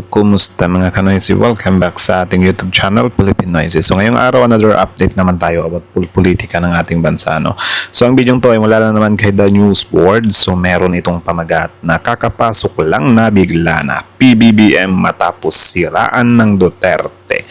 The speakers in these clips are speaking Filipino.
Kumusta mga kanoysi? Welcome back sa ating YouTube channel, Philippine Noises. So ngayong araw, another update naman tayo about politika ng ating bansa, no? So ang video to ay mula lang naman kay The News Board. So meron itong pamagat na kakapasok lang na bigla na PBBM matapos siraan ng Duterte.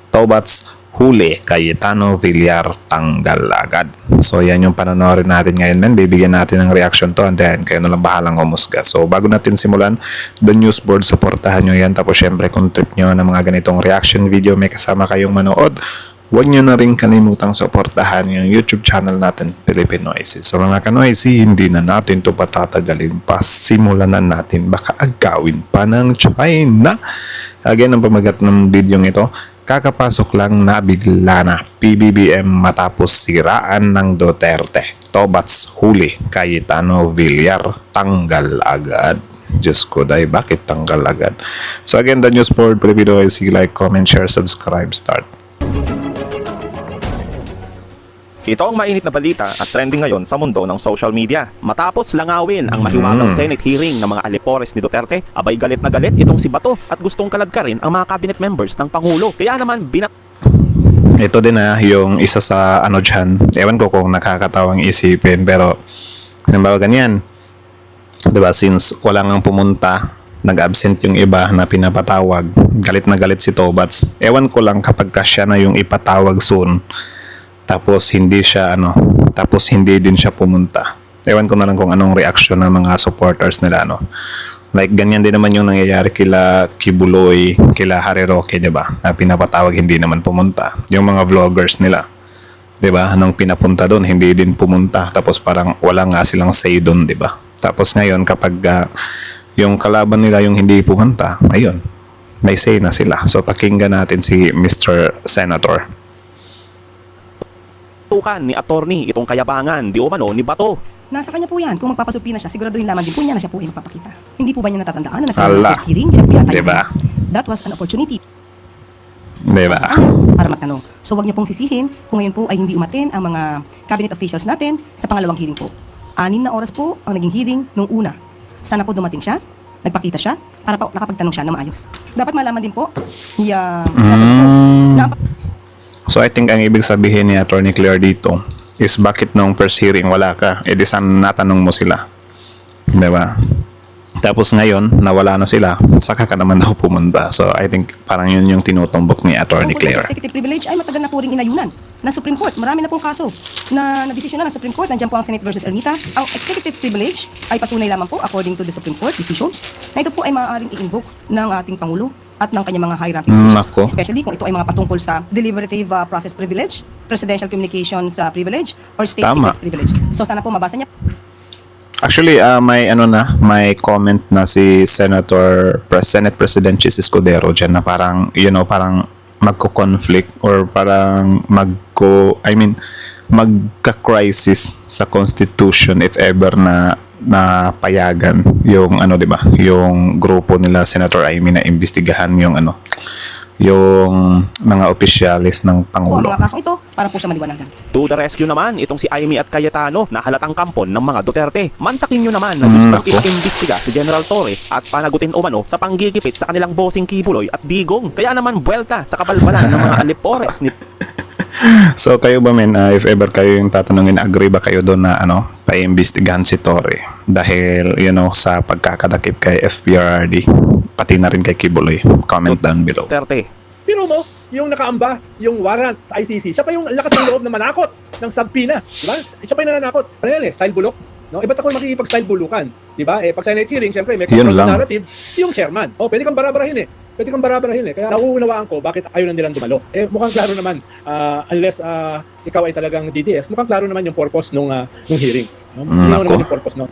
Tobats huli, Cayetano Villar tanggal agad. So yan yung panonoorin natin ngayon, men. Bibigyan natin ng reaction to and then kayo na lang bahalang humusga. So bago natin simulan, The News Board, supportahan nyo yan. Tapos syempre kung trip nyo ng mga ganitong reaction video, may kasama kayong manood, huwag nyo na rin kalimutang supportahan yung YouTube channel natin, Philippine Noises. So mga kanoisy, hindi na natin to patatagalin pa. Simulan na natin, baka agawin pa ng China. Again, ang pamagat ng video ito, kakapasok lang na bigla na PBBM matapos siraan ng Duterte. Tobats huli, Cayetano Villar tanggal agad. Diyos ko dahil bakit tanggal agad? So again, The News Board, Filipino Noises, like, comment, share, subscribe, start. Ito ang mainit na balita at trending ngayon sa mundo ng social media. Matapos langawin ang mahiwagang Senate hearing ng mga alipores ni Duterte, abay galit na galit itong si Bato at gustong kaladkarin ang mga cabinet members ng Pangulo. Kaya naman Ito din yung isa sa ano dyan, ewan ko kung nakakatawang isipin, pero halimbawa ganyan, diba, since wala nang pumunta, nag-absent yung iba na pinapatawag, galit na galit si Tobats. Ewan ko lang kapag siya na yung ipatawag soon, tapos hindi din siya pumunta. Ewan ko na lang kung anong reaction ng mga supporters nila, no? Like ganyan din naman yung nangyayari kila Kibuloy, kila Harry Roque, 'di ba? Na pinapatawag hindi naman pumunta. Yung mga vloggers nila, 'di ba? Nung pinapunta doon, hindi din pumunta. Tapos parang wala nga silang say doon, 'di ba? Tapos ngayon kapag yung kalaban nila yung hindi pumunta, ayun, may say na sila. So pakinggan natin si Mr. Senator. tukan ni attorney itong kayabangan di umano ni Bato. Nasa kanya po yan. Kung magpapasupina siya, siguraduhin lamang din po niya na siya po ay magpapakita. Hindi po ba niya natatandaan na Hala. nagkaroon ng hearing? Siya po yata Diba? That was an opportunity. Diba? Para magtanong. So wag niyo pong sisihin kung ngayon po ay hindi umaten ang mga cabinet officials natin sa pangalawang hearing po. 6 na oras po ang naging hearing nung una. Sana po dumating siya, nagpakita siya, para po nakapagtanong siya na maayos. Dapat malaman din po ni na So I think ang ibig sabihin ni Attorney Claire dito is bakit nung first hearing wala ka? E di sana natanong mo sila. Diba? Tapos ngayon, nawala na sila, saka ka naman daw pumunta. So I think parang yun yung tinutumbok ni Attorney Claire. Executive privilege ay matagal na po rin inayunan ng Supreme Court. Marami na pong kaso na nadesisyon na ng Supreme Court. Nandiyan po ang Senate versus Ermita. Ang executive privilege ay patunay lamang po according to the Supreme Court decisions na ito po ay maaaring i-invoke ng ating Pangulo at ng kanyang mga high-ranking Nako. officials. Especially kung ito ay mga patungkol sa deliberative process privilege, presidential communications privilege, or state Tama. secrets privilege. So sana po mabasa niya. Actually, may comment na si Senate President Chis Escudero dyan na parang, parang magko-conflict or parang magka-crisis sa Constitution if ever na payagan yung di ba, yung grupo nila Senator Amy na imbestigahan yung mga opisyalis ng Po ang Pangulo. mga kasong ito para po siya maliwanagan. To the rescue naman itong si Amy at Cayetano na halatang kampon ng mga Duterte. Mantakin nyo naman na gustong Nako. imbestiga si General Torre at panagutin umano sa panggigipit sa kanilang bossing Kibuloy at Digong. Kaya naman buwelta sa kabalbalan ng mga alipores ni So kayo ba men, if ever kayo yung tatanungin, agree ba kayo doon na paimbestigahan si Torre dahil sa pagkakadakip kay FPRRD pati na rin kay Kibuloy? Comment down below. Duterte. Pero mo, yung nakaamba, yung warrant sa ICC, siya pa yung lakas ng loob na manakot ng subpoena, di ba? Siya pa yung nananakot. Ano yan style bulok? No? Iba't ako makikipag-style bulukan, di ba? Pag Senate hearing, syempre may Yun control lang. narrative, yung chairman. Pwede kang barabarahin Kaya nauunawaan ko bakit ayaw na nilang dumalo. Mukhang klaro naman, unless ikaw ay talagang DDS, mukhang klaro naman yung purpose nung hearing. No? Yun naman yung purpose no?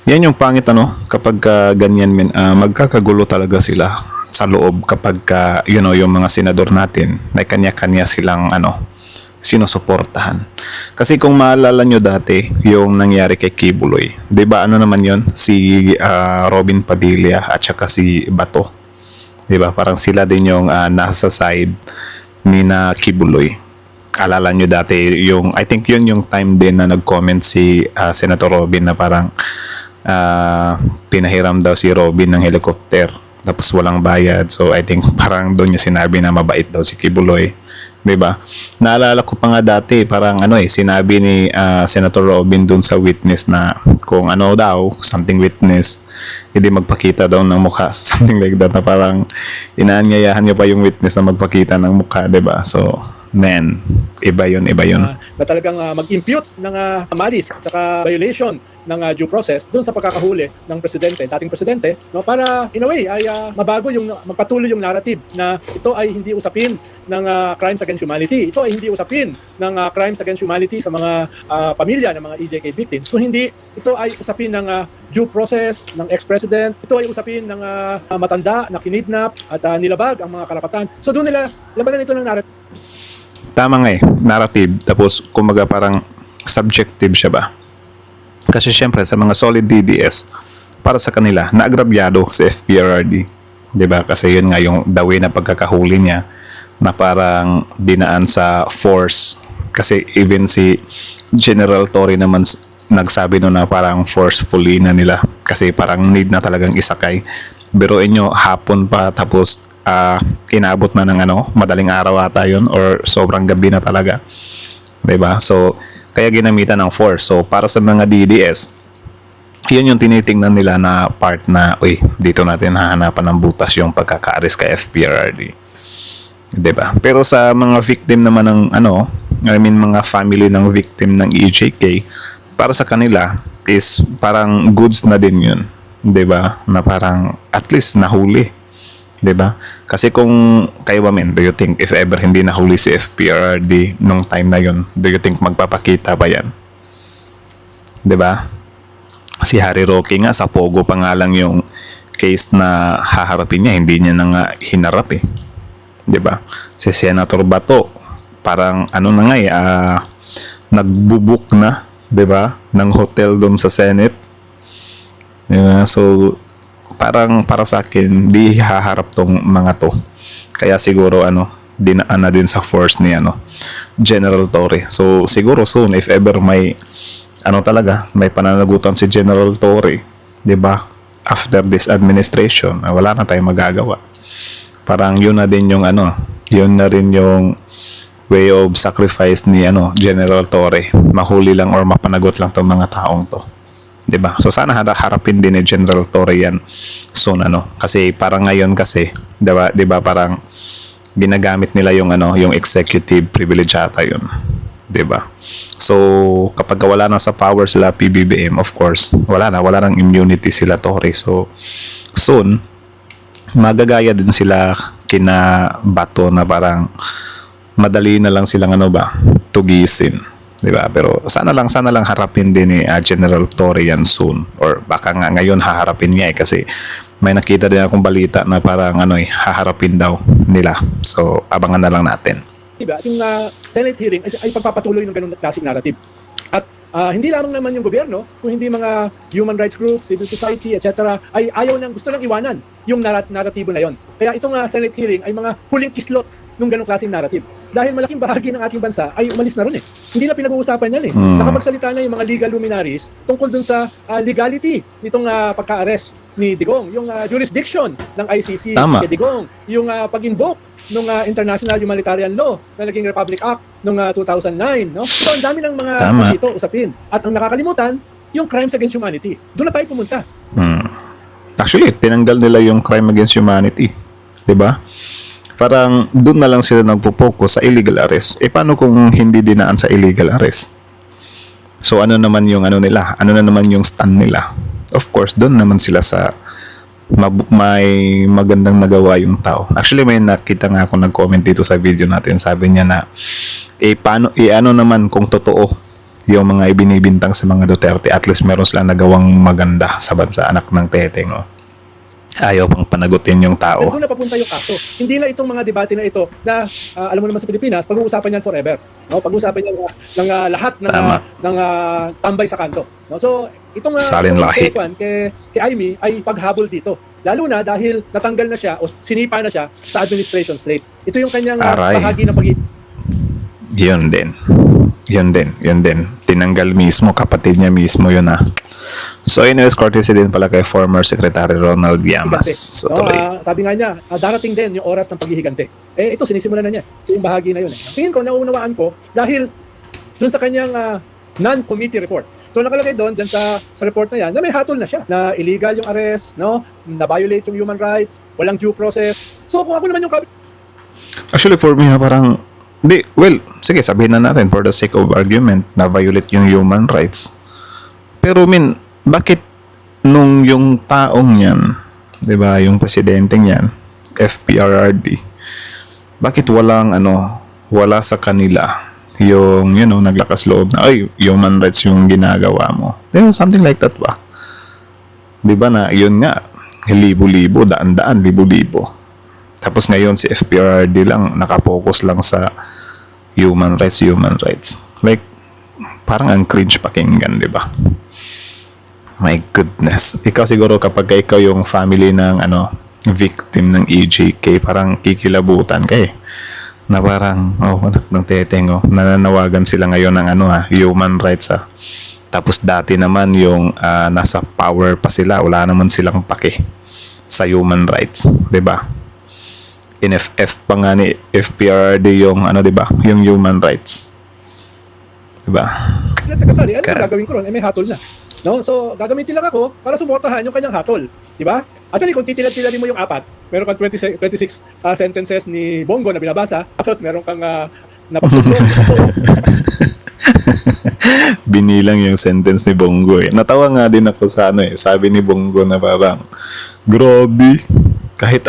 Yan yung pangit kapag ganyan men, magkakagulo talaga sila sa loob kapag yung mga senador natin may kanya-kanya silang sinusuportahan. Kasi kung maalala nyo dati yung nangyari kay Kibuloy, 'di ba naman yon si Robin Padilla at saka si Bato. 'Di ba? Parang sila din yung nasa side ni na Kibuloy. Alala nyo dati I think yun yung time din na nag-comment si Senator Robin na parang pinahiram daw si Robin ng helicopter tapos walang bayad. So I think parang doon niya sinabi na mabait daw si Kibuloy, 'di ba? Naalala ko pa nga dati, parang sinabi ni Senator Robin doon sa witness na kung ano daw, something witness, hindi magpakita daw ng mukha, something like that, na parang inaanyayahan niya pa yung witness na magpakita ng mukha, 'di ba? So man, iba yun. Na talagang mag-impute ng malis at saka violation ng due process doon sa pagkakahuli ng presidente, dating presidente, no, para in a way ay magpatuloy yung narrative na ito ay hindi usapin ng crimes against humanity. Ito ay hindi usapin ng crimes against humanity sa mga pamilya ng mga EJK victims. Kung hindi, ito ay usapin ng due process ng ex-president. Ito ay usapin ng matanda na kinidnap at nilabag ang mga karapatan. So doon nila labanan ito ng narrative. Tama nga narrative, tapos kumaga parang subjective siya ba? Kasi syempre sa mga solid DDS, para sa kanila, naagrabyado sa FPRRD. 'Di ba? Kasi yun nga yung the way na pagkakahuli niya na parang dinaan sa force. Kasi even si General Torre naman nagsabi no na parang forcefully na nila. Kasi parang need na talagang isakay. Biruin nyo, hapon pa, tapos inabot na ng madaling araw ata yun or sobrang gabi na talaga, 'di ba? So kaya ginamitan ng force. So para sa mga DDS, yun yung tinitingnan nila na part na dito natin hahanapan ng butas yung pagkaka-arrest kay FPRRD, 'di ba? Pero sa mga victim naman ng mga family ng victim ng EJK, para sa kanila is parang goods na din yun, 'di ba? Na parang at least nahuli, 'di ba? Kasi kung kayo ba do you think if ever hindi nahuli si FPRRD nung time na yun, do you think magpapakita ba yan? 'Di ba? Si Harry Roque nga sa Pogo pa nga lang yung case na haharapin niya, hindi niya na nga hinarap 'Di ba? Si Senator Bato parang na nga nagbubuk na, 'di ba? Ng hotel doon sa Senate. 'Di ba? So parang para sa akin di haharap tong mga to, kaya siguro dinaan na din sa force ni General Torre. So siguro soon if ever may talaga may pananagutan si General Torre, 'di ba, after this administration, wala na tayong magagawa. Parang yun na din yung yun na rin yung way of sacrifice ni General Torre, mahuli lang or mapanagot lang tong mga taong to, 'di ba? So sana harapin din ni General Torre yan soon kasi parang ngayon kasi 'di ba parang ginagamit nila yung yung executive privilege ata yun, 'di ba? So kapag wala na sa power sila PBBM, of course wala nang immunity sila Torre. So soon magagaya din sila kina Bato na parang madali na lang silang tugisin, 'di ba? Pero sana lang harapin din ni General Torre yan soon, or baka nga ngayon haharapin niya kasi may nakita din akong balita na parang haharapin daw nila. So abangan na lang natin. Diba? Yung Senate hearing ay pagpapatuloy ng ganung klaseng narrative. At hindi lamang naman yung gobyerno, kung hindi mga human rights groups, civil society, etc. ay gusto lang iwanan yung naratibo na yon. Kaya itong Senate hearing ay mga huling kislot ng ganung klaseng narrative. Dahil malaking bahagi ng ating bansa ay umalis na ron Hindi na pinag-uusapan yan Nakapagsalita na yung mga legal luminaries tungkol dun sa legality nitong pagka-arrest ni Digong, yung jurisdiction ng ICC kay Digong, yung pag-invoke ng International Humanitarian Law na naging Republic Act noong 2009, no? So ang dami ng mga dito usapin. At ang nakakalimutan, yung crimes against humanity. Doon na tayo pumunta. Actually, tinanggal nila yung crime against humanity, 'di ba? Parang doon na lang sila nagpo-focus sa illegal arrest. Paano kung hindi dinaan sa illegal arrest? So ano naman yung nila? Ano na naman yung stand nila? Of course, doon naman sila sa may magandang nagawa yung tao. Actually, may nakita nga ako nag-comment dito sa video natin. Sabi niya na ano naman kung totoo yung mga ibinibintang sa mga Duterte, at least meron silang nagawang maganda sa bansa, anak ng teteng, ayaw pang panagutin yung tao. Doon na papunta yung kaso. Hindi na itong mga debate na ito na alam mo naman sa Pilipinas, pag-uusapan yan forever. No? Pag-uusapan yan ng lahat ng tambay sa kanto. No? So, itong kay Amy ay paghabol dito. Lalo na dahil natanggal na siya o sinipa na siya sa administration slate. Ito yung kanyang bahagi ng Yun din. Tinanggal mismo, kapatid niya mismo yun So anyways, courtesy din pala kay former Secretary Ronald Llamas. So No, tuloy. sabi nga niya, darating din yung oras ng paghihigante. Eh, ito, sinisimulan na niya. So, yung bahagi na yun. Tingin ko, nauunawaan ko, dahil dun sa kanyang non-committee report. So, nakalagay doon, dyan sa report na yan, na may hatol na siya, na illegal yung arrest, no? Na violate yung human rights, walang due process. So, kung ako naman yung Actually, for me, parang, sige, sabihin na natin for the sake of argument na violate yung human rights. Pero, bakit nung yung taong yan, di ba, yung presidenteng yan, FPRRD, bakit wala sa kanila yung, naglakas loob na, ay, human rights yung ginagawa mo. Something like that ba? Di ba na, yun nga, libo-libo, daan-daan, libo-libo. Tapos ngayon si FPRRD lang, nakapokus lang sa human rights. Like, parang ang cringe pakinggan, di ba? My goodness. Ikaw siguro kapag ikaw yung family ng victim ng EJK, parang kikilabutan ka na parang, anak ng teteng, nananawagan sila ngayon ng human rights Tapos dati naman yung nasa power pa sila, wala naman silang pake sa human rights, 'di ba? NFF pa nga ni FPRD yung 'di ba? Yung human rights. 'Di ba? secretary, ano ang gagawin ko ron? Eh, may hatol na. No? So, gagamitin lang ako para suportahan yung kanyang hatol. Diba? Actually, kung titilad-tiladin mo yung apat, meron kang 26 sentences ni Bongo na binabasa, tapos meron kang napasusunod. Binilang yung sentence ni Bongo Natawa nga din ako sa sabi ni Bongo na parang, grabe, kahit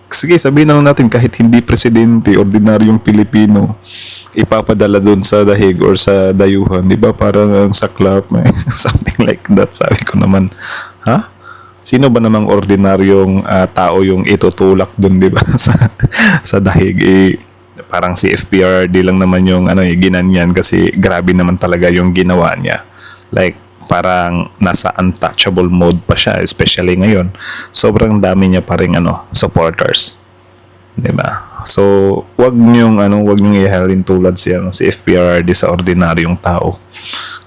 sige, sabihin na lang natin, kahit hindi presidente, ordinaryong Pilipino, ipapadala doon sa dahig or sa dayuhan, di ba? Parang ang saklap, something like that. Sabi ko naman, sino ba namang ordinaryong tao yung itutulak doon, di ba? sa dahig, parang si FPRD lang naman yung ginanyan kasi grabe naman talaga yung ginawa niya. Like, parang nasa untouchable mode pa siya, especially ngayon. Sobrang dami niya pa ring supporters. 'Di ba? So, wag niyong ihalin tulad si FPRD sa ordinaryong tao.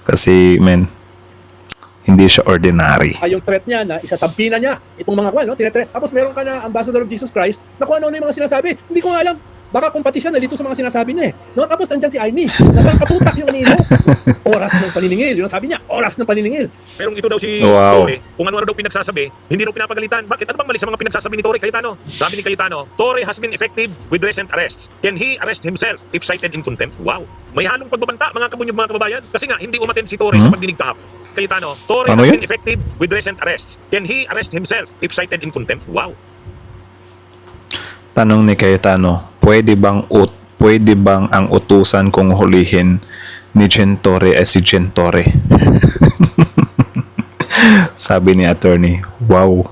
Kasi hindi siya ordinary. Yung threat niya na isasampi na niya itong mga tinetreat. Tapos meron ka na ambassador of Jesus Christ na kung ano yung mga sinasabi. Hindi ko nga alam. Baka kumpati siya na dito sa mga sinasabi niya No? Tapos andyan si Aimee. Nasaan kaputak yung nino? Oras ng paniningil. Yun ang sabi niya. Oras ng paniningil. Pero ito daw si Wow. Torre, kung ano daw pinagsasabi, hindi daw pinapagalitan. Bakit? Ano bang mali sa mga pinagsasabi ni Torre Cayetano? Sabi ni Cayetano, Torre has been effective with recent arrests. Can he arrest himself if cited in contempt? Wow. May halong pagbabanta, mga kabunyog, mga kababayan. Kasi nga, hindi umaten si Torre sa pagdinig kahapon. Cayetano, Torre Ano has yun? been effective with recent arrests. Can he arrest himself if cited in contempt? Wow. Tanong ni Cayetano, pwede bang ang utusan kong hulihin ni Gentore si Gentore? Sabi ni attorney, wow.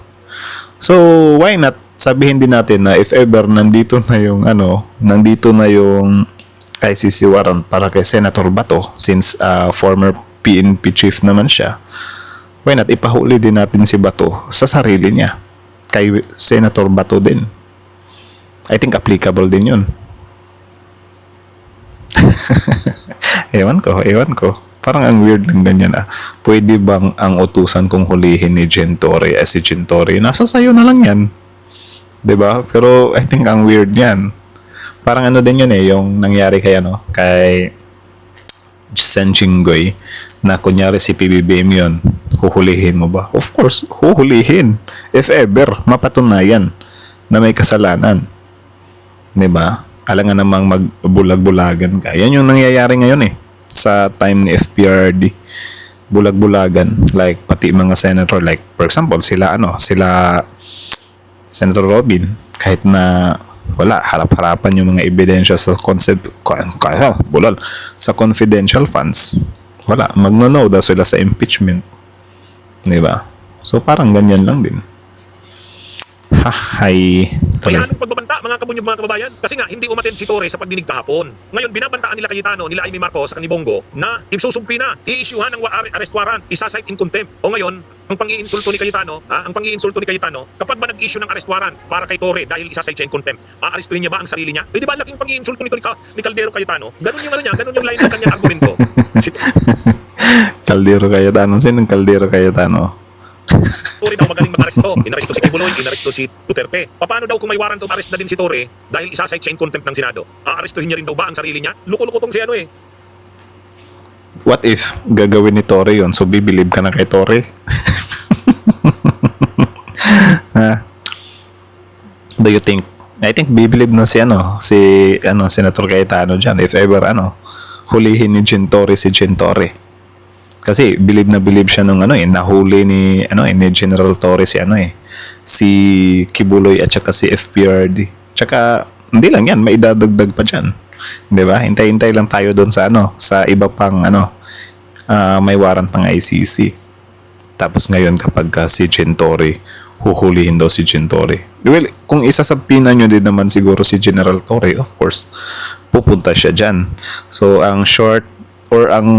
So, why not sabihin din natin na if ever nandito na yung ICC warrant para kay Senator Bato, since former PNP chief naman siya, why not ipahuli din natin si Bato sa sarili niya, kay Senator Bato din. I think applicable din yun. ewan ko. Parang ang weird ng ganyan Pwede bang ang utusan kong hulihin ni Gentore si Gentore? Nasa sayo na lang yan. 'Di ba? Pero I think ang weird niyan. Parang din yun yung nangyari kay Sen Jinggoy na kunyari si PBBM yun. Huhulihin mo ba? Of course, huhulihin. If ever mapatunayan na may kasalanan. 'Di ba? Alangan namang magbulag-bulagan ka. Yan yung nangyayari ngayon sa time ni FPRD. Bulag-bulagan. Like, pati mga senator, like, for example, sila Senator Robin, kahit na wala, harap-harapan yung mga ebidensya sa sa confidential funds. Wala, magno-no daw sila sa impeachment. Diba? So, parang ganyan lang din. Hay. May halong pagbabanta, mga kabunyog, mga kababayan. Kasi nga, hindi umaten si Torre sa pagdinig kahapon. Ngayon, binabantaan nila Cayetano, nila Aimee Marcos, at ni Bongo, na isusumpi na, i-issuehan ng arrest warrant, isa-cite in contempt. O ngayon, ang pang-iinsulto ni Cayetano, kapag ba nag-issue ng arrest warrant para kay Torre dahil isa-cite siya in contempt, aarestuhin niya ba ang sarili niya? Pwede ba laking pang-iinsulto ni Caldero Cayetano? Ganun yung ganun yung line ng kanyang argumento. Caldero Cayetano. Sinong Caldero Cayetano? Torre daw magaling mag-aresto. Inaresto si Kibuloy, inaresto si Duterte. Paano daw kung may warrant of arrest na din si Torre dahil isasite siya in contempt ng Senado? Aarestuhin niya rin daw ba ang sarili niya? Luko-luko tong si ano eh. What if gagawin ni Torre yun? So, bibilib ka na kay Torre? Ha? Do you think? I think bibilib na si Senator Cayetano dyan. If ever, hulihin ni Jen Torre si Jen Torre. Kasi bilib na bilib siya nung nahuli ni General Torre si Kibuloy at saka si FPRD. Tsaka hindi lang yan, may idadagdag pa diyan. 'Di ba? Hintay-hintay lang tayo doon sa iba pang may warrant ng ICC. Tapos ngayon kapag si Jen Torre, huhulihin daw si Jen Torre. Well, kung isasabina nyo din naman siguro si General Torre, of course, pupunta siya dyan. So, ang short or ang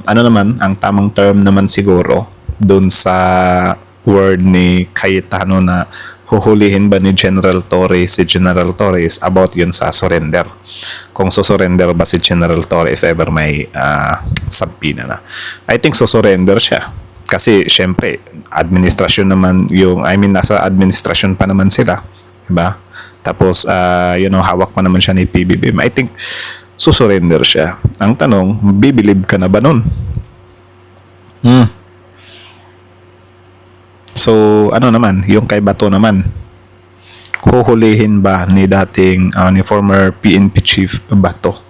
ang tamang term naman siguro doon sa word ni Cayetano na huhulihin ba ni General Torre si General Torre is about yun sa surrender. Kung surrender ba si General Torre if ever may sabina na. I think surrender siya. Kasi syempre, administrasyon naman nasa administrasyon pa naman sila, 'di ba? Tapos hawak pa naman siya ni PBBM. I think susurrender siya. Ang tanong, bibilib ka na ba nun? So, naman, yung kay Bato naman, huhulihin ba ni former PNP chief Bato,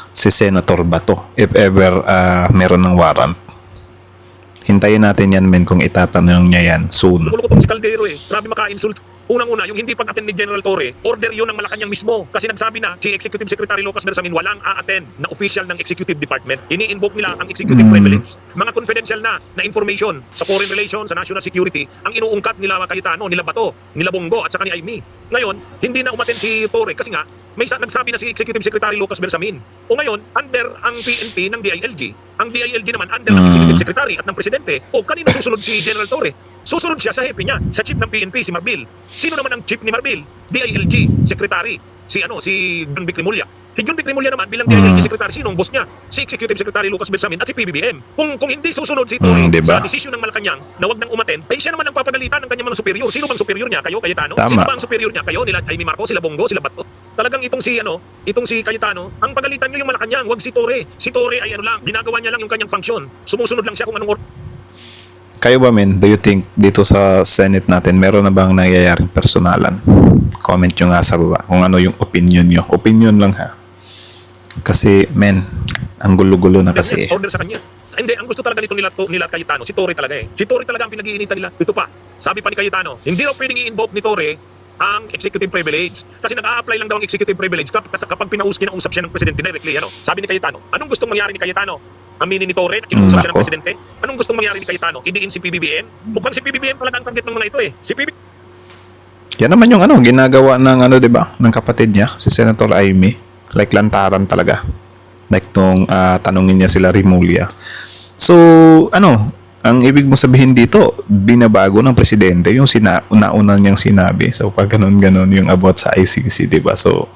si Senator Bato, if ever meron ng warrant? Hintayin natin yan, men, kung itatanong niya yan soon. Luko-luko tong si Caldero eh. Grabe maka-insult. Unang-una, yung hindi pag-attend ni General Torre, order yun ng Malacanang mismo. Kasi nagsabi na, si Executive Secretary Lucas Bersamin walang a-attend na official ng Executive Department. Ini-invoke nila ang Executive Privilege. Mga confidential na information sa foreign relations, sa national security, ang inuungkat nila Cayetano, nila Bato, nila Bongo, at saka ni Aimee. Ngayon, hindi na umattend si Torre kasi nga, may nagsabi na si Executive Secretary Lucas Bersamin. O ngayon, under ang PNP ng DILG. Ang DILG naman under ng Executive Secretary at ng Presidente. O kanino susunod si General Torre? Susunod siya sa hepe niya, sa chief ng PNP, si Marbil. Sino naman ang chief ni Marbil? DILG, Secretary. Si John Vic Rimulya. Si John Vic Rimulya naman bilang DILG Secretary, sino ang boss niya? Si Executive Secretary Lucas Bersamin at si PBBM. Kung hindi susunod si Torre diba? sa desisyon ng Malacanang na wag nang umaten, ay siya naman ang papagalitan ng kanyang mga superior. Sino bang superior niya? Kayo, Cayetano? Tama. Sino ba ang superior niya? Kayo, nila Aimee Marcos, sila Bongo, sila Bato. Talagang itong si Cayetano, ang pagalitan niyo yung Malacanang, wag si Torre. Si Torre ay ginagawa niya lang yung kanyang function. Sumusunod lang siya kung anong Kayo ba, men, do you think dito sa Senate natin meron na bang nangyayaring personalan? Comment nyo nga sa baba kung ano yung opinion nyo. Opinion lang ha. Kasi, men, ang gulo-gulo na kasi. order sa kanya. Hindi, ang gusto talaga nito nila Cayetano, si Torre talaga eh. Si Torre talaga ang pinag-iinitan nila. Ito pa, sabi pa ni Cayetano, hindi raw pwedeng i-invoke ni Torre ang executive privilege. Kasi nag-a-apply lang daw ang executive privilege kapag kinausap siya ng presidente directly. Sabi ni Cayetano, anong gustong mangyari ni Cayetano? Aminin ni Torre na kinausap siya ng presidente? Anong gustong mangyari ni Cayetano? Idiin si PBBM? Mukhang si PBBM talaga ang target ng mga ito eh. Si PBBM. Yan naman yung ginagawa ng diba? Ng kapatid niya, si Senator Aimee. Like lantaran talaga. Like nung tanungin niya sila Rimulya. So, ang ibig mo sabihin dito, binabago ng presidente yung una niyang sinabi. So, pag ganun-ganun yung about sa ICC, diba? So,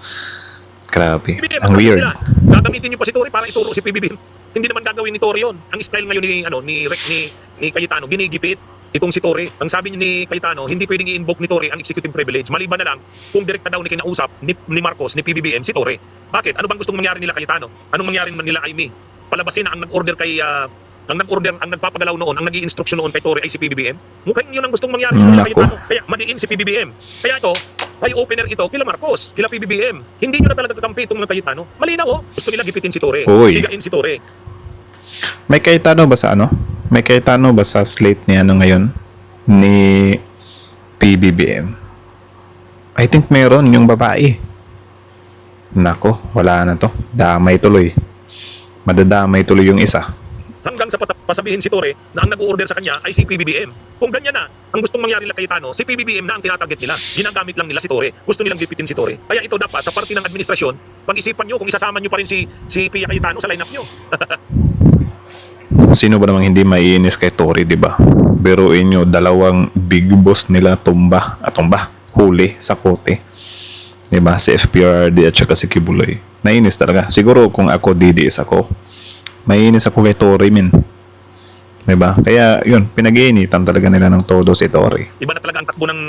grabe. PBBM, Ang weird. Gagamitin niyo pa si Torre para ituro si PBBM. Hindi naman gagawin ni Torre yun. Ang style ngayon ni Cayetano, ginigipit itong si Torre. Ang sabi niya ni Cayetano, hindi pwedeng i-invoke ni Torre ang executive privilege. Maliban na lang kung direkta daw ni kinausap ni Marcos, ni PBBM, si Torre. Bakit? Ano bang gustong mangyari nila Cayetano? Anong mangyari naman nila Aimee? Palabasin na ang nag-order ang nagpapagalaw noon, ang nag-i-instruction noon kay Torre ay si PBBM. Mukhang yun ang gustong mangyari sa Cayetano. Kaya madiin si PBBM. Kaya ito, ay opener ito kila Marcos, kila PBBM. Hindi nyo na talaga kakampi itong mga Cayetano. Malinaw gusto nila gipitin si Torre. Higain si Torre. May Cayetano ba sa May Cayetano ba sa slate niya ngayon ni PBBM? I think meron yung babae. Nako, wala na to. Damay tuloy. Madadamay tuloy yung isa. Hanggang sa pasabihin si Torre na ang nag-order sa kanya ay si PBBM. Kung ganyan na, ang gustong mangyari nila Cayetano, si PBBM na ang tinatarget nila. Ginagamit lang nila si Torre. Gusto nilang gipitin si Torre. Kaya ito dapat sa parte ng administrasyon, pag-isipan nyo kung isasama nyo pa rin si Pia Cayetano sa lineup nyo. Sino ba namang hindi maiinis kay Torre, di ba? Biruin nyo, dalawang big boss nila huli sa kote. Di ba? Si FPRD at saka si Kibuloy. Nainis talaga. Siguro kung ako, DDS ako, maiinis ako kay Torre, min. Diba? Kaya yun, pinag-iinitan talaga nila ng todo si Tory. Iba na talaga ang takbo ng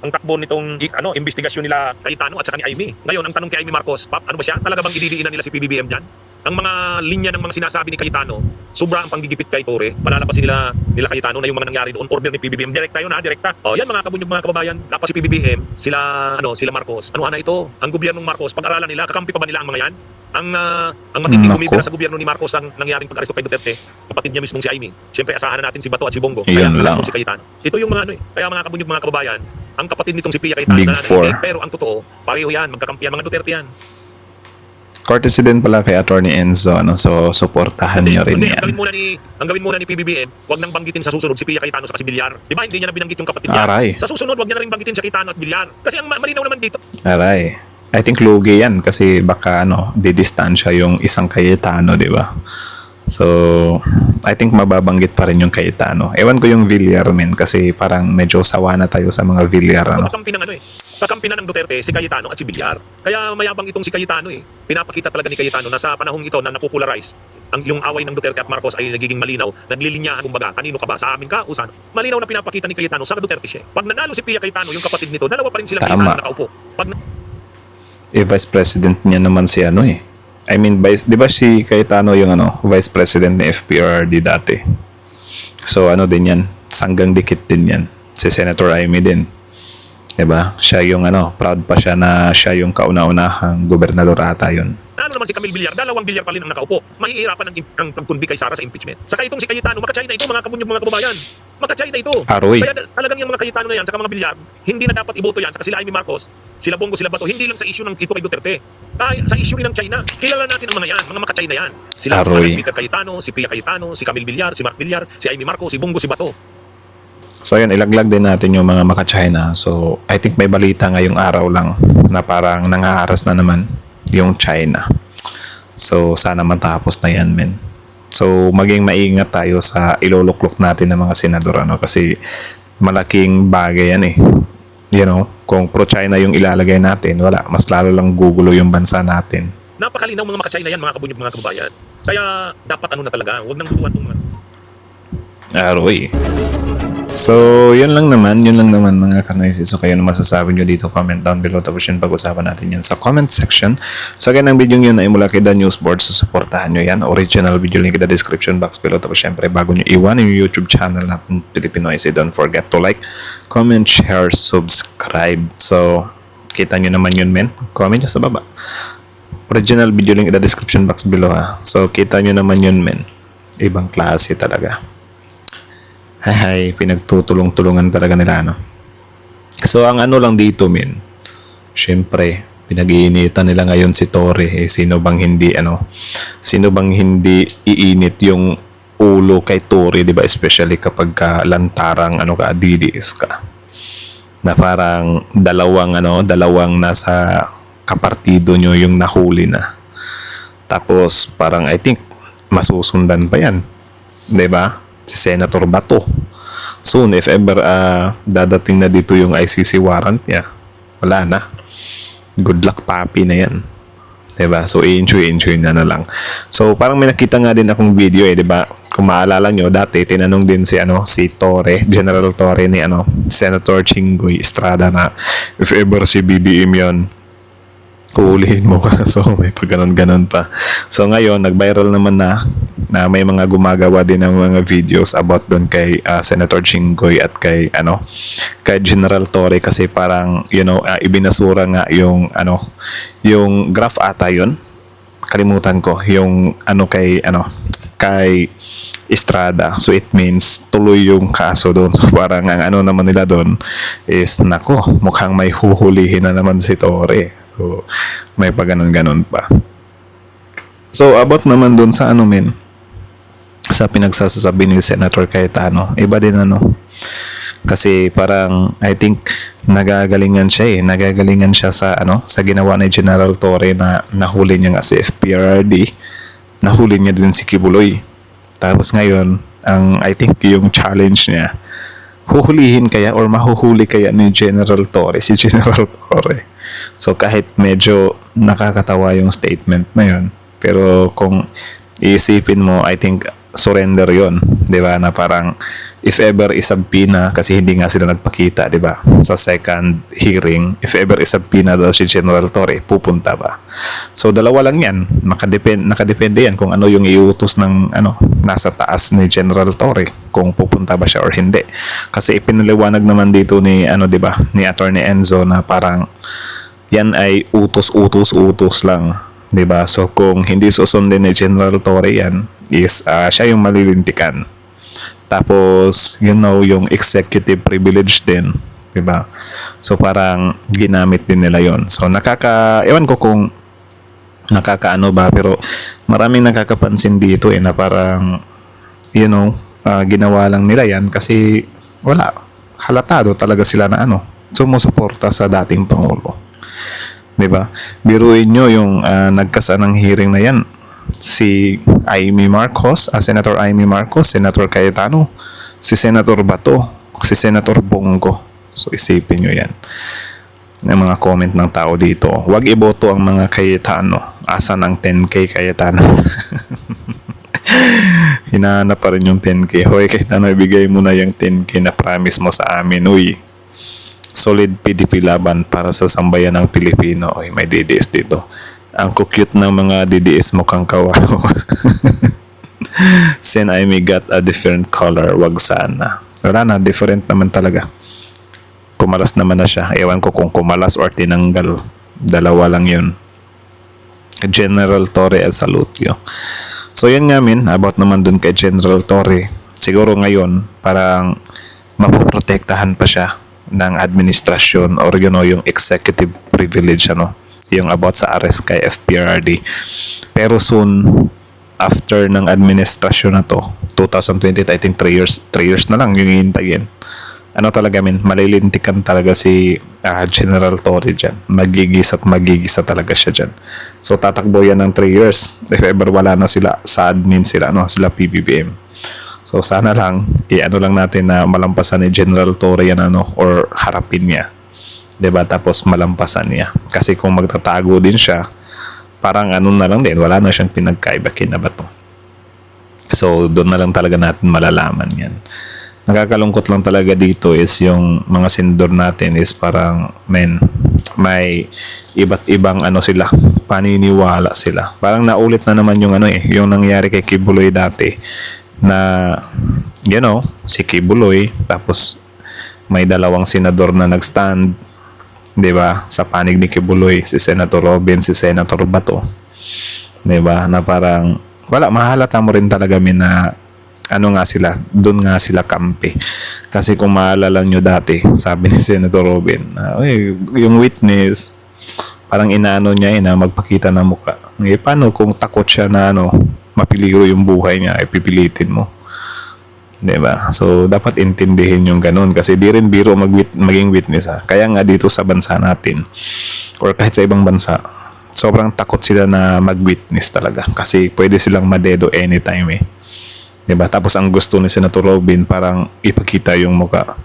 ang takbo nitong investigasyon nila Cayetano at saka ni Amy. Ngayon, ang tanong kay Amy Marcos, Pap, ano ba siya? Talaga bang ididiinan nila si PBBM diyan? Ang mga linya ng mga sinasabi ni Cayetano, sobra ang panggigipit kay Tore. Malalapasin nila Cayetano na yung mga nangyari doon, order ni PBBM. Direkta yun ha, direkta. Oh, yan mga kabunyog, mga kababayan. Tapos si PBBM, sila Marcos. Ano na ito? Ang gobyernong Marcos, pag-aralan nila, kakampi pa ba nila ang mga yan? Ang matinding Nako. kumibira sa gobyerno ni Marcos ang nangyaring pag-aresto kay Duterte, kapatid niya mismong si Amy. Siyempre, asahan na natin si Bato at si Bongo. Yun lang. Si Cayetano. Ito yung mga kaya mga kabunyog, mga kababayan, ang kapatid nitong si Pia Cayetano Big na Four. pero ang totoo, pareho yan, magkakampi yan, mga Duterte yan. Courtesy din pala kay Attorney Enzo, ano? So, suportahan nyo rin Hindi, yan. ang gawin muna ni PBBM, wag nang banggitin sa susunod si Pia Cayetano sa si Bilyar. Di ba hindi niya na binanggit yung kapatid niya? Aray. Sa susunod, wag niya na rin banggitin si Cayetano at Bilyar. Kasi ang malinaw naman dito. Aray. I think lugi yan kasi baka didistansya yung isang Cayetano, di ba? So, I think mababanggit pa rin yung Cayetano. Ewan ko yung Villar, men, kasi parang medyo sawa na tayo sa mga Villar, ano? Kakampi ng kakampi na ng Duterte si Cayetano at si Bilyar. Kaya mayabang itong si Cayetano eh. Pinapakita talaga ni Cayetano na sa panahong ito na napopularize yung away ng Duterte at Marcos ay nagiging malinaw, naglilinyahan kumbaga, kanino ka ba? Sa amin ka? O saan? Malinaw na pinapakita ni Cayetano sa Duterte siya. Pag nanalo si Pia Cayetano, yung kapatid nito, dalawa pa rin sila Tama. Cayetano nakaupo. Pag Vice President niya naman si I mean, di ba si Cayetano yung Vice President ni FPRD dati? So, din yan. Sanggang dikit din yan. Si Senator Amy din. Diba? Siya yung proud pa siya na siya yung kauna-unahang gobernador ata yun. Ano naman si Camille Villar, dalawang Villar pa rin ang nakaupo. Mahihirapan ang pagkunbi kay Sara sa impeachment. Saka itong si Cayetano, maka-China ito mga kabunyog, mga kababayan. Maka-China ito. Aroy. Kaya talagang yung mga Cayetano na yan, saka mga Villar, hindi na dapat iboto yan. Saka sila Amy Marcos, sila Bongo, sila Bato, hindi lang sa issue ng ito kay Duterte. Sa issue rin ng China. Kilala natin ang mga yan, mga maka-China yan. Sila Aroy. Peter Cayetano, si Pia Cayetano, si Camille Villar, si Mark Villar, si Amy Marcos, si Bongo, si Bato. So yun, ilaglag din natin yung mga maka-China. So I think may balita ngayong araw lang na parang nangaharas na naman yung China. So sana matapos na yan, men. So maging maingat tayo sa iluluklok natin ng mga senador, kasi malaking bagay yan eh. Kung pro-China yung ilalagay natin, wala, mas lalo lang gugulo yung bansa natin. Napakalinaw mga maka-China yan, mga kabunyog, mga kababayan. Kaya dapat na talaga, huwag nang lutuan itong mga... Aroy. So, yun lang naman mga kanoisis. So, kayo na masasabi nyo dito, comment down below. Tapos yun, pag-usapan natin yan sa comment section. So, again, ang video yun ay mula kay The News Board. So, supportahan nyo yan. Original video link in the description box below. Tapos syempre, bago nyo iwan yung YouTube channel natin, Pilipinoise, don't forget to like, comment, share, subscribe. So, kita nyo naman yun, men. Comment nyo sa baba. Original video link in the description box below, ha. So, kita nyo naman yun, men. Ibang klase talaga. Hay, pinagtutulong-tulungan talaga nila, So, ang lang dito, men, syempre, pinag-iinitan nila ngayon si Tore. Sino bang hindi iinit yung ulo kay Tore, di ba? Especially kapag lantarang, DDS ka. Na parang dalawang nasa kapartido nyo yung nahuli na. Tapos, parang I think, masusundan pa yan. Di ba? Si Senator Bato. Soon, if ever dadating na dito yung ICC warrant niya, wala na. Good luck, papi na yan. Diba? So, enjoy na lang. So, parang may nakita nga din akong video diba? Kung maalala nyo, dati, tinanong din si Tore, General Tore ni Senator Chingoy Estrada na if ever si BBM yun, kuulihin mo ka. So, may pag ganon pa. So, ngayon, nag-viral naman na may mga gumagawa din ng mga videos about doon kay Senator Chingoy at kay General Tore kasi parang, ibinasura nga yung graph ata yun. Kalimutan ko. Yung kay Estrada. So, it means tuloy yung kaso doon. So, parang ang naman nila doon is, mukhang may huhulihin na naman si Tore. So, may pa ganon pa. So, about naman dun sa sa pinagsasabi ni Senator Cayetano, iba din kasi parang I think nagagalingan siya sa ginawa ni General Tore na nahuli niya nga si FPRD, nahuli niya din si Kibuloy. Tapos ngayon, I think yung challenge niya, huhulihin kaya or mahuhuli kaya ni General Tore, si General Tore. So kahit medyo nakakatawa yung statement na yun, pero kung iisipin mo, I think surrender yon, di ba, na parang if ever isabpina, kasi hindi nga sila nagpakita, di ba, sa second hearing, if ever isabpina daw si General Torre, pupunta ba? So dalawa lang yan, nakadepende yan kung ano yung iutos ng nasa taas ni General Torre, kung pupunta ba siya or hindi. Kasi ipinaliwanag naman dito ni di ba, ni Attorney Enzo, na parang yan ay utos lang, 'di ba? So kung hindi susundin ni General Torre yan, is siya yung malilintikan. Tapos yung executive privilege din, 'di ba? So parang ginamit din nila yon. So ewan ko kung nakakaano ba, pero maraming nakakapansin dito na parang ginawa lang nila yan kasi wala, halatado talaga sila na sumusuporta sa dating Pangulo. Diba? Biruin nyo yung nagkasa ng hearing na yan, si Amy Marcos, Senator Amy Marcos, Senator Cayetano, si Senator Bato, si Senator Bongo. So isipin nyo yan, yung mga comment ng tao dito. Huwag iboto ang mga Cayetano. Asan ang 10K Cayetano? Hinahanap pa rin yung 10K. Hoy Cayetano, ibigay mo na yung 10K na promise mo sa amin. Uy, solid PDP laban para sa sambayan ng Pilipino. Oy, may DDS dito. Ang cute ng mga DDS mo kang kawawa. Sen Amy got a different color. Wag sana. Wala na, different naman talaga. Kumalas naman na siya. Ewan ko kung kumalas or tinanggal. Dalawa lang yun. General Torre, I salute you. So yun nga about naman dun kay General Torre. Siguro ngayon, parang mapoprotektahan pa siya ng administrasyon or yung executive privilege yung about sa arrest kay FPRD. Pero soon after ng administrasyon na to, 2020, I think 3 years na lang yung hihintayin. Talaga malilintikan talaga si General Torre dyan. Magigisa talaga siya dyan. So tatakbo yan ng 3 years if ever wala na sila sa admin sila PBBM. So sana lang lang natin na malampasan ni General Torre yan or harapin niya. 'Di ba? Tapos malampasan niya. Kasi kung magtatago din siya, parang na lang din, wala na siyang pinagkaiba kina Bato. So doon na lang talaga natin malalaman 'yan. Nakakalungkot lang talaga dito is yung mga senador natin is parang may iba't ibang sila, paniniwala sila. Parang naulit na naman yung yung nangyari kay Kibuloy dati, na si Kibuloy, tapos may dalawang senador na nagstand, 'di ba, sa panig ni Kibuloy, si Senator Robin, si Senator Bato, 'di ba, na parang wala, mahalata mo rin talaga na doon nga sila kampi. Kasi kung maalala nyo dati, sabi ni Senator Robin, yung witness parang inaano niya na magpakita ng mukha. Paano kung takot siya na mapiligro yung buhay niya, pipilitin mo, 'di ba? So dapat intindihin yung ganun, kasi di rin biro maging witness Kaya nga dito sa bansa natin or kahit sa ibang bansa, sobrang takot sila na mag-witness talaga kasi pwede silang madedo anytime 'di ba? Tapos ang gusto ni Senator Robin parang ipakita yung mukha,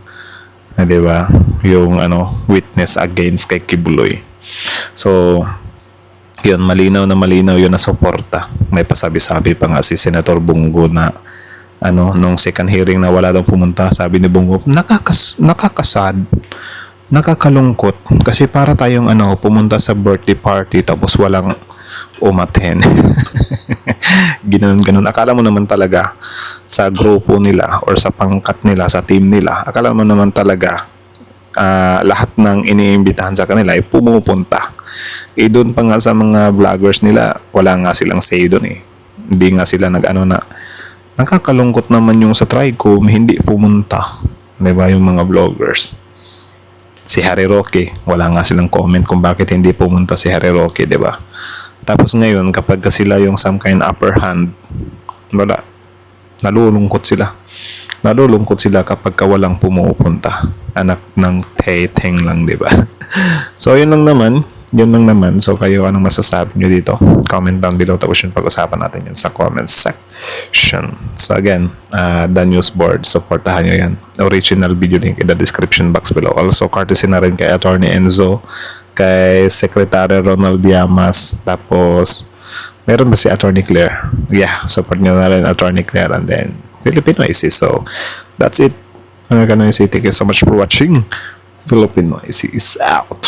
'di ba? Yung witness against kay Kibuloy. So yun, malinaw yun na suporta. May pasabi-sabi pa nga si Senator Bongo na nung second hearing na wala daw pumunta, sabi ni Bongo, nakakasad, nakakalungkot kasi para tayong pumunta sa birthday party tapos walang umaten. Ganun. Akala mo naman talaga sa grupo nila or sa pangkat nila, sa team nila, akala mo naman talaga lahat ng iniimbitahan sa kanila ay pumupunta. Doon pa nga sa mga vloggers nila, wala nga silang say doon Hindi nga sila na nakakalungkot naman yung sa Tricom, hindi pumunta. 'Di ba, yung mga vloggers. Si Harry Roque, wala nga silang comment kung bakit hindi pumunta si Harry Roque, 'di ba? Tapos ngayon, kapag sila yung some kind upper hand, wala. Nalulungkot sila. Nalulungkot sila kapag walang pumupunta. Anak ng teteng lang, 'di ba? So yun lang naman. So kayo, anong masasabi nyo dito? Comment down below, tapos yung pag-usapan natin yan sa comment section. So again, the news board, supportahan nyo yan. Original video link in the description box below. Also courtesy na rin kay Attorney Enzo, kay Secretary Ronald Llamas, tapos Meron ba si Attorney Claire? Yeah, support nyo na rin Attorney Claire and then Filipino Noisy. So, that's it. Mga Kanoy, thank you so much for watching. Filipino Noisy is out.